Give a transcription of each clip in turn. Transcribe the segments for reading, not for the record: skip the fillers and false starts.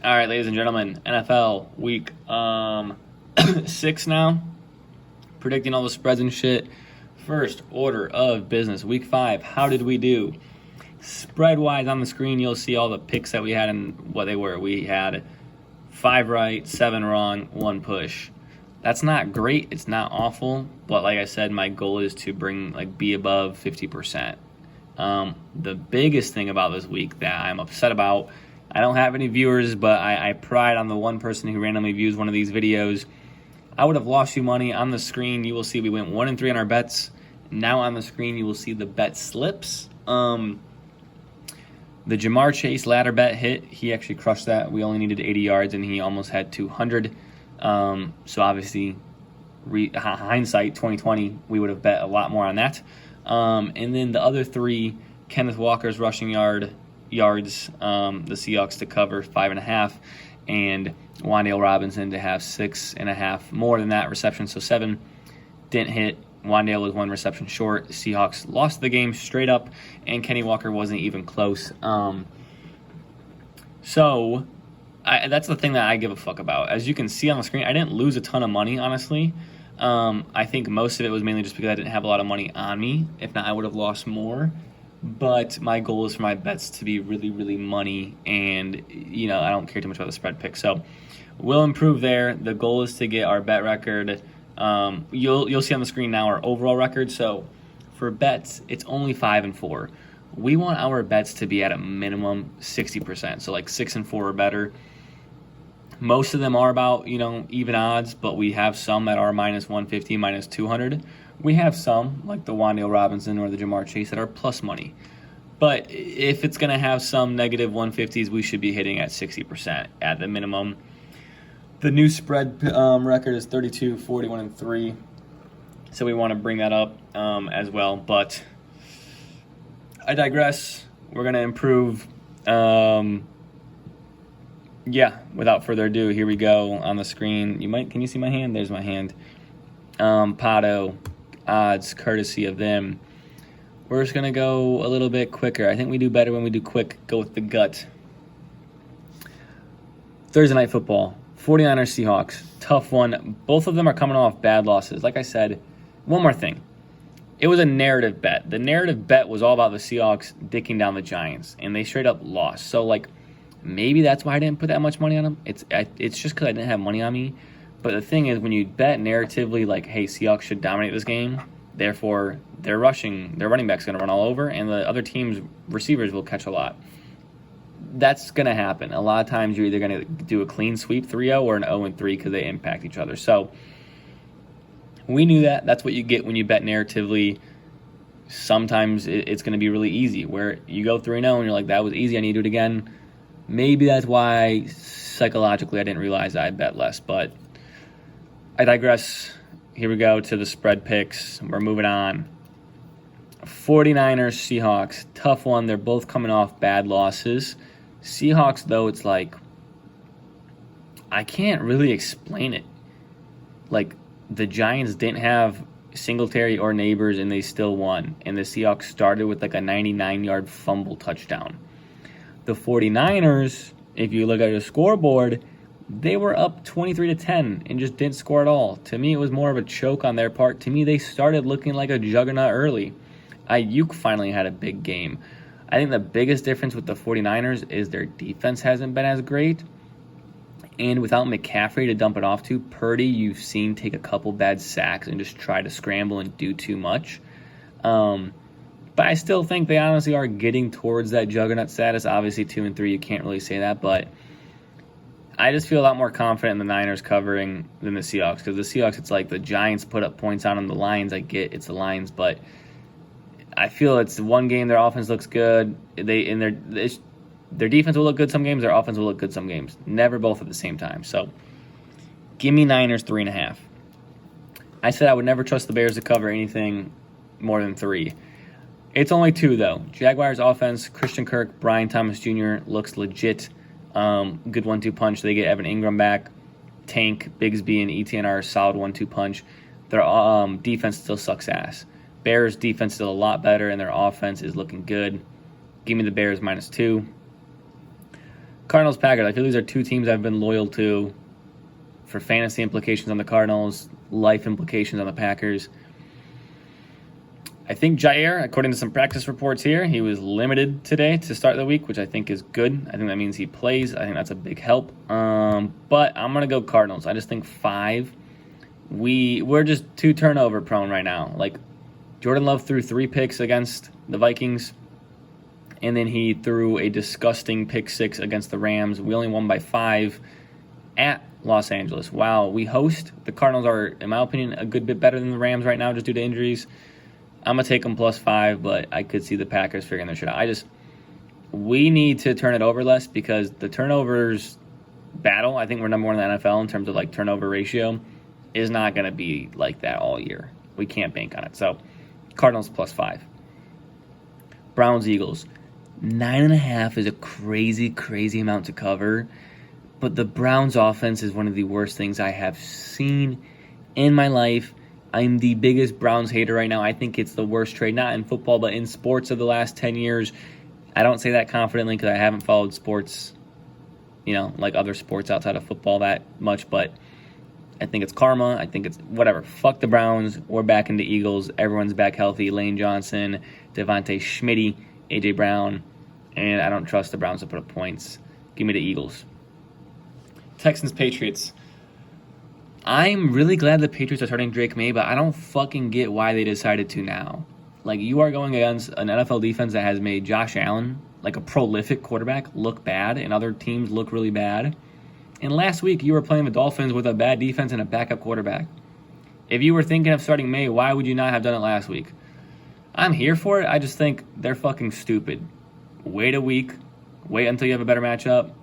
All right, ladies and gentlemen, NFL week 6 now. Predicting all the spreads and shit. First order of business, week 5. How did we do? Spread-wise on the screen, you'll see all the picks that we had and what they were. We had 5 right, 7 wrong, 1 push. That's not great. It's not awful. But like I said, my goal is to be above 50%. The biggest thing about this week that I'm upset about, I don't have any viewers, but I pride on the one person who randomly views one of these videos. I would have lost you money. On the screen, you will see we went 1-3 on our bets. Now on the screen, you will see the bet slips. The Ja'Marr Chase ladder bet hit. He actually crushed that. We only needed 80 yards, and he almost had 200. So obviously, hindsight 2020, we would have bet a lot more on that. And then the other 3, Kenneth Walker's rushing yards, the Seahawks to cover 5.5, and Wan'Dale Robinson to have 6.5, more than that reception, so 7 didn't hit. Wan'Dale was 1 reception short. Seahawks lost the game straight up, and Kenny Walker wasn't even close. So that's the thing that I give a fuck about. As you can see on the screen, I didn't lose a ton of money, honestly. I think most of it was mainly just because I didn't have a lot of money on me. If not, I would have lost more. But my goal is for my bets to be really, really money, and I don't care too much about the spread pick. So we'll improve there. The goal is to get our bet record. You'll see on the screen now our overall record. So for bets, it's only 5-4. We want our bets to be at a minimum 60%. So 6-4 or better. Most of them are about even odds, but we have some that are -150, -200. We have some, like the Wan'Dale Robinson or the Ja'Marr Chase, that are plus money. But if it's going to have some negative 150s, we should be hitting at 60% at the minimum. The new spread record is 32, 41, and 3. So we want to bring that up as well. But I digress. We're going to improve. Without further ado, here we go on the screen. Can you see my hand? There's my hand. Pato. Odds courtesy of them. We're just gonna go a little bit quicker. I think we do better when we do quick. Go with the gut. Thursday night football, 49ers Seahawks, tough one. Both of them are coming off bad losses. Like I said, one more thing, it was a narrative bet. The narrative bet was all about the Seahawks dicking down the Giants, and they straight up lost. So maybe that's why I didn't put that much money on them. It's just because I didn't have money on me. But the thing is, when you bet narratively, hey, Seahawks should dominate this game, therefore their running back's going to run all over, and the other team's receivers will catch a lot. That's going to happen. A lot of times you're either going to do a clean sweep 3-0 or an 0-3 because they impact each other. So we knew that. That's what you get when you bet narratively. Sometimes it's going to be really easy, where you go 3-0 and you're like, that was easy, I need to do it again. Maybe that's why psychologically I didn't realize I bet less, but I digress. Here we go to the spread picks. We're moving on. 49ers, Seahawks. Tough one. They're both coming off bad losses. Seahawks, though, it's I can't really explain it. The Giants didn't have Singletary or Neighbors, and they still won. And the Seahawks started with a 99-yard fumble touchdown. The 49ers, if you look at the scoreboard, they were up 23-10 and just didn't score at all. To me, it was more of a choke on their part. To me, they started looking like a juggernaut early. Ayuk finally had a big game. I think the biggest difference with the 49ers is their defense hasn't been as great. And without McCaffrey to dump it off to, Purdy, you've seen take a couple bad sacks and just try to scramble and do too much. But I still think they honestly are getting towards that juggernaut status. Obviously, 2-3, you can't really say that, but I just feel a lot more confident in the Niners covering than the Seahawks, because the Seahawks, it's the Giants put up points on them. The Lions, I get it's the Lions, but I feel it's one game their offense looks good. Their defense will look good some games. Their offense will look good some games. Never both at the same time. So give me Niners 3.5. I said I would never trust the Bears to cover anything more than 3. It's only 2 though. Jaguars offense, Christian Kirk, Brian Thomas Jr. looks legit. Good 1-2 punch. They get Evan Ingram back. Tank, Bigsby, and Etienne are a solid 1-2 punch. Their defense still sucks ass. Bears defense still a lot better, and their offense is looking good. Give me the Bears -2. Cardinals, Packers. I feel these are two teams I've been loyal to for fantasy implications on the Cardinals, life implications on the Packers. I think Jair, according to some practice reports here, he was limited today to start the week, which I think is good. I think that means he plays. I think that's a big help. But I'm going to go Cardinals. I just think 5. We're just too turnover prone right now. Like, Jordan Love threw 3 picks against the Vikings, and then he threw a disgusting pick 6 against the Rams. We only won by 5 at Los Angeles. While we host, the Cardinals are, in my opinion, a good bit better than the Rams right now just due to injuries. I'm going to take them +5, but I could see the Packers figuring their shit out. We need to turn it over less because the turnovers battle, I think we're number 1 in the NFL in terms of like turnover ratio, is not going to be like that all year. We can't bank on it. So Cardinals +5. Browns, Eagles. 9.5 is a crazy, crazy amount to cover. But the Browns offense is one of the worst things I have seen in my life. I'm the biggest Browns hater right now. I think it's the worst trade, not in football, but in sports of the last 10 years. I don't say that confidently because I haven't followed sports, like other sports outside of football that much, but I think it's karma. I think it's whatever. Fuck the Browns. We're back into Eagles. Everyone's back healthy. Lane Johnson, Devontae Schmitty, A.J. Brown, and I don't trust the Browns to put up points. Give me the Eagles. Texans, Patriots. I'm really glad the Patriots are starting Drake May, but I don't fucking get why they decided to now. Like, you are going against an NFL defense that has made Josh Allen, like a prolific quarterback, look bad, and other teams look really bad. And last week, you were playing the Dolphins with a bad defense and a backup quarterback. If you were thinking of starting May, why would you not have done it last week? I'm here for it. I just think they're fucking stupid. Wait a week. Wait until you have a better matchup.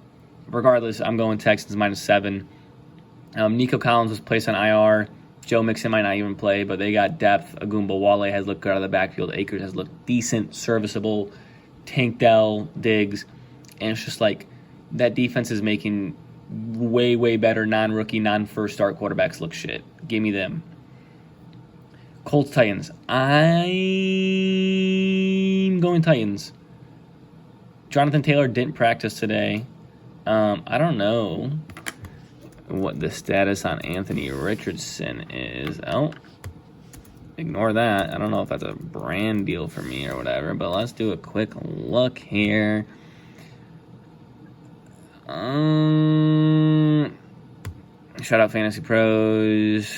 Regardless, I'm going Texans -7. Nico Collins was placed on IR. Joe Mixon might not even play, but they got depth. Agumba Wale has looked good out of the backfield. Akers has looked decent, serviceable. Tank Dell, Diggs. And it's just like that defense is making way, way better non-rookie, non-first start quarterbacks look shit. Give me them. Colts, Titans. I'm going Titans. Jonathan Taylor didn't practice today. I don't know what the status on Anthony Richardson is. Oh, ignore that. I don't know if that's a brand deal for me or whatever, but let's do a quick look here. Shout out Fantasy Pros.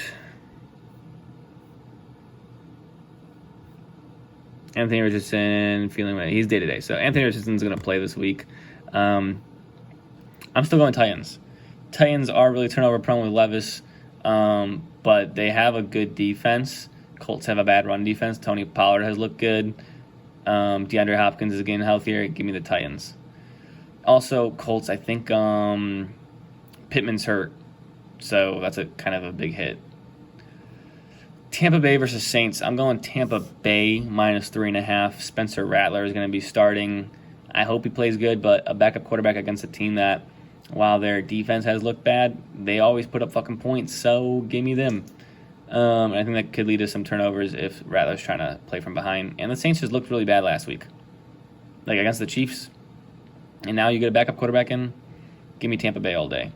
Anthony Richardson feeling he's day to day, so Anthony Richardson's going to play this week. I'm still going Titans. Titans are really turnover prone with Levis, but they have a good defense. Colts have a bad run defense. Tony Pollard has looked good. DeAndre Hopkins is getting healthier. Give me the Titans. Also, Colts, I think Pittman's hurt, so that's a kind of a big hit. Tampa Bay versus Saints. I'm going Tampa Bay -3.5. Spencer Rattler is going to be starting. I hope he plays good, but a backup quarterback against a team that, while their defense has looked bad, they always put up fucking points, so give me them. I think that could lead to some turnovers if Rattler's trying to play from behind. And the Saints just looked really bad last week, like against the Chiefs. And now you get a backup quarterback in. Give me Tampa Bay all day.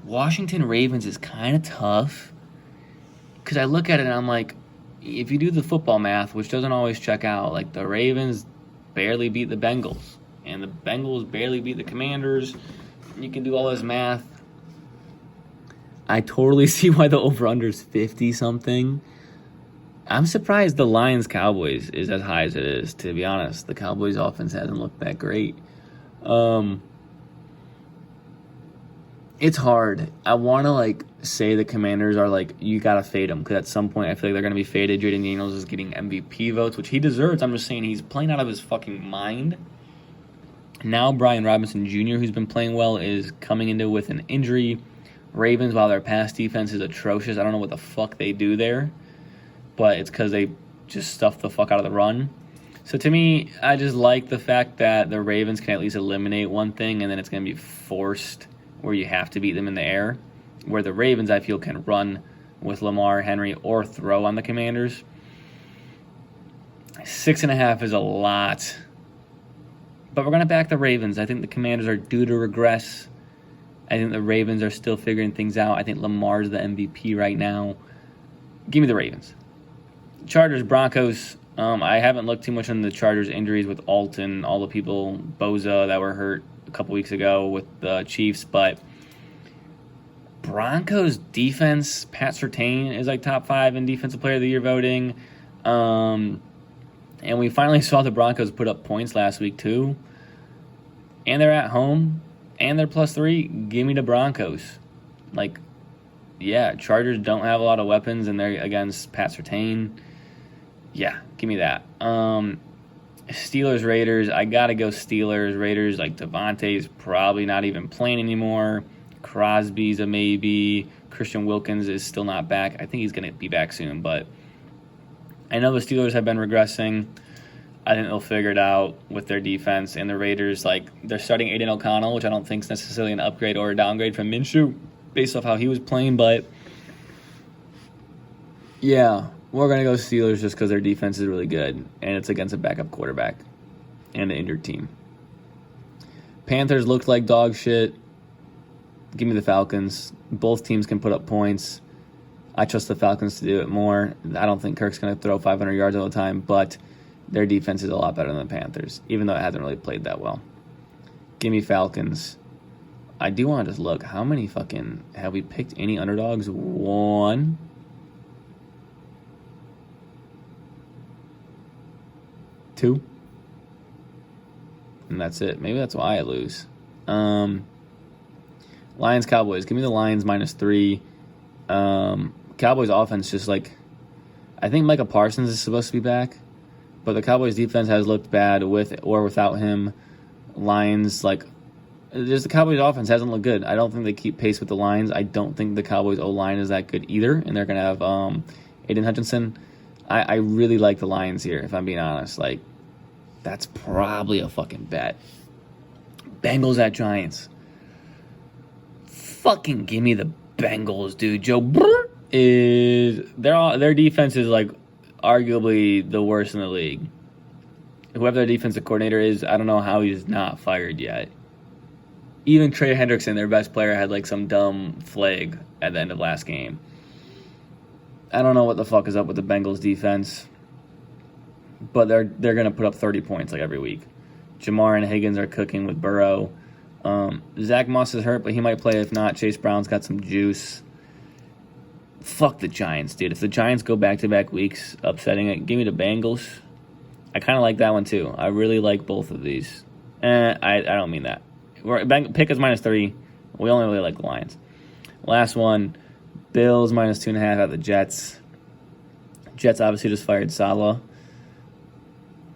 Washington Ravens is kind of tough because I look at it and I'm like, if you do the football math, which doesn't always check out, like the Ravens barely beat the Bengals, and the Bengals barely beat the Commanders. You can do all this math. I totally see why the over-under is 50-something. I'm surprised the Lions-Cowboys is as high as it is, to be honest. The Cowboys' offense hasn't looked that great. It's hard. I want to, say the Commanders are, you got to fade them, because at some point I feel like they're going to be faded. Jaden Daniels is getting MVP votes, which he deserves. I'm just saying he's playing out of his fucking mind. Now Brian Robinson Jr., who's been playing well, is coming into with an injury. Ravens, while their pass defense is atrocious, I don't know what the fuck they do there, but it's because they just stuff the fuck out of the run. So to me, I just like the fact that the Ravens can at least eliminate one thing, and then it's going to be forced where you have to beat them in the air, where the Ravens, I feel, can run with Lamar, Henry, or throw on the Commanders. 6.5 is a lot. But we're going to back the Ravens. I think the Commanders are due to regress. I think the Ravens are still figuring things out. I think Lamar's the MVP right now. Give me the Ravens. Chargers, Broncos. I haven't looked too much on the Chargers injuries with Alton, all the people, Boza, that were hurt a couple weeks ago with the Chiefs. But Broncos defense, Pat Surtain is like top 5 in Defensive Player of the Year voting. And we finally saw the Broncos put up points last week too. And they're at home. And they're +3. Give me the Broncos. Like, yeah, Chargers don't have a lot of weapons, and they're against Pat Surtain. Yeah, give me that. Steelers, Raiders. I got to go Steelers. Raiders, like Devontae's probably not even playing anymore. Crosby's a maybe. Christian Wilkins is still not back. I think he's going to be back soon, but I know the Steelers have been regressing. I think they'll figure it out with their defense. And the Raiders, like, they're starting Aiden O'Connell, which I don't think is necessarily an upgrade or a downgrade from Minshew based off how he was playing. But, yeah, we're going to go Steelers just because their defense is really good. And it's against a backup quarterback and an injured team. Panthers looked like dog shit. Give me the Falcons. Both teams can put up points. I trust the Falcons to do it more. I don't think Kirk's going to throw 500 yards all the time, but their defense is a lot better than the Panthers, even though it hasn't really played that well. Give me Falcons. I do want to just look. How many fucking... Have we picked any underdogs? 1, 2, and that's it. Maybe that's why I lose. Lions, Cowboys. Give me the Lions -3. Cowboys offense just like... I think Micah Parsons is supposed to be back, but the Cowboys defense has looked bad with or without him. Lions, like... Just the Cowboys offense hasn't looked good. I don't think they keep pace with the Lions. I don't think the Cowboys O-line is that good either, and they're going to have Aiden Hutchinson. I really like the Lions here, if I'm being honest. Like, that's probably a fucking bet. Bengals at Giants. Fucking give me the Bengals, dude. Joe Burrow is... Their defense is, like, arguably the worst in the league. Whoever their defensive coordinator is, I don't know how he's not fired yet. Even Trey Hendrickson, their best player, had, like, some dumb flag at the end of last game. I don't know what the fuck is up with the Bengals defense, but they're going to put up 30 points, like, every week. Jamar and Higgins are cooking with Burrow. Zach Moss is hurt, but he might play. If not, Chase Brown's got some juice. Fuck the Giants, dude. If the Giants go back-to-back weeks upsetting it, give me the Bengals. I kind of like that one, too. I really like both of these. I don't mean that. Pick is -3. We only really like the Lions. Last one, Bills -2.5 at the Jets. Jets obviously just fired Saleh,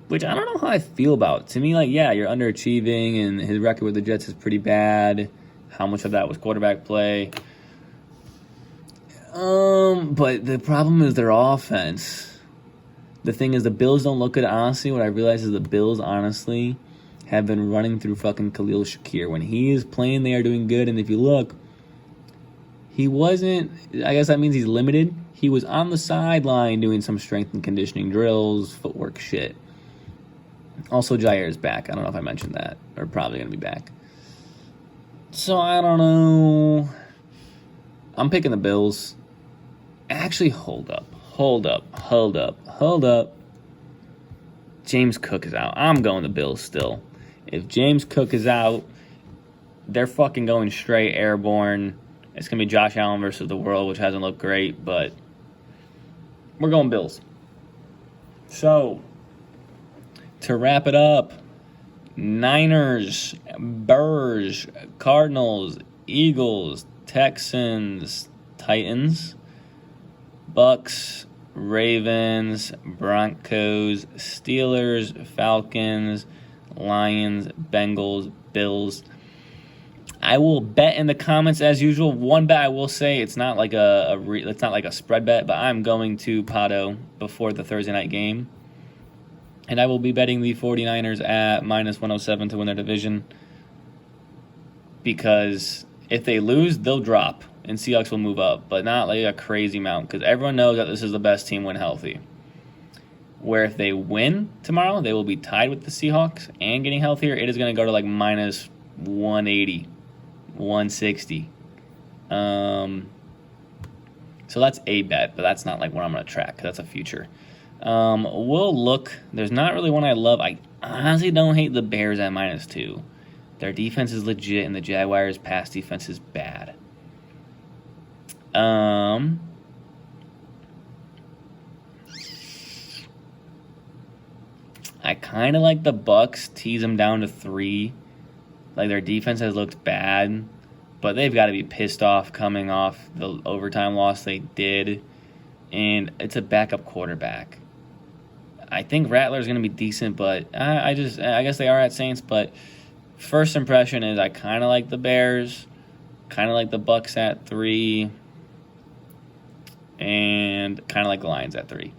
which I don't know how I feel about. To me, like, yeah, you're underachieving, and his record with the Jets is pretty bad. How much of that was quarterback play? But the problem is their offense. The thing is, the Bills don't look good. Honestly, what I realize is the Bills, honestly, have been running through fucking Khalil Shakir. When he is playing, they are doing good. And if you look, he wasn't... I guess that means he's limited. He was on the sideline doing some strength and conditioning drills, footwork shit. Also, Jair is back. I don't know if I mentioned that. Or probably going to be back. So, I don't know. I'm picking the Bills. Actually, hold up. James Cook is out. I'm going the Bills still. If James Cook is out, they're fucking going straight airborne. It's going to be Josh Allen versus the world, which hasn't looked great, but we're going Bills. So, to wrap it up, Niners, Bears, Cardinals, Eagles, Texans, Titans, Bucks, Ravens, Broncos, Steelers, Falcons, Lions, Bengals, Bills. I will bet in the comments as usual. One bet I will say, it's not like it's not like a spread bet, but I'm going to Pato before the Thursday night game. And I will be betting the 49ers at -107 to win their division. Because if they lose, they'll drop. And Seahawks will move up. But not like a crazy amount. Because everyone knows that this is the best team when healthy. where if they win tomorrow, they will be tied with the Seahawks and getting healthier. It is going to go to like minus 180, 160. So that's a bet, but that's not like what I'm going to track. That's a future. We'll look. There's not really one I love. I honestly don't hate the Bears at minus 2. Their defense is legit, and the Jaguars' pass defense is bad. I kind of like the Bucks. Tease them down to 3. Like, their defense has looked bad, but they've got to be pissed off coming off the overtime loss they did, and it's a backup quarterback. I think Rattler's going to be decent, but I guess they are at Saints. But first impression is I kind of like the Bears, kind of like the Bucks at 3, and kind of like the Lions at 3.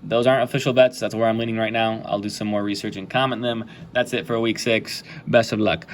Those aren't official bets. That's where I'm leaning right now. I'll do some more research and comment them. That's it for week 6. Best of luck.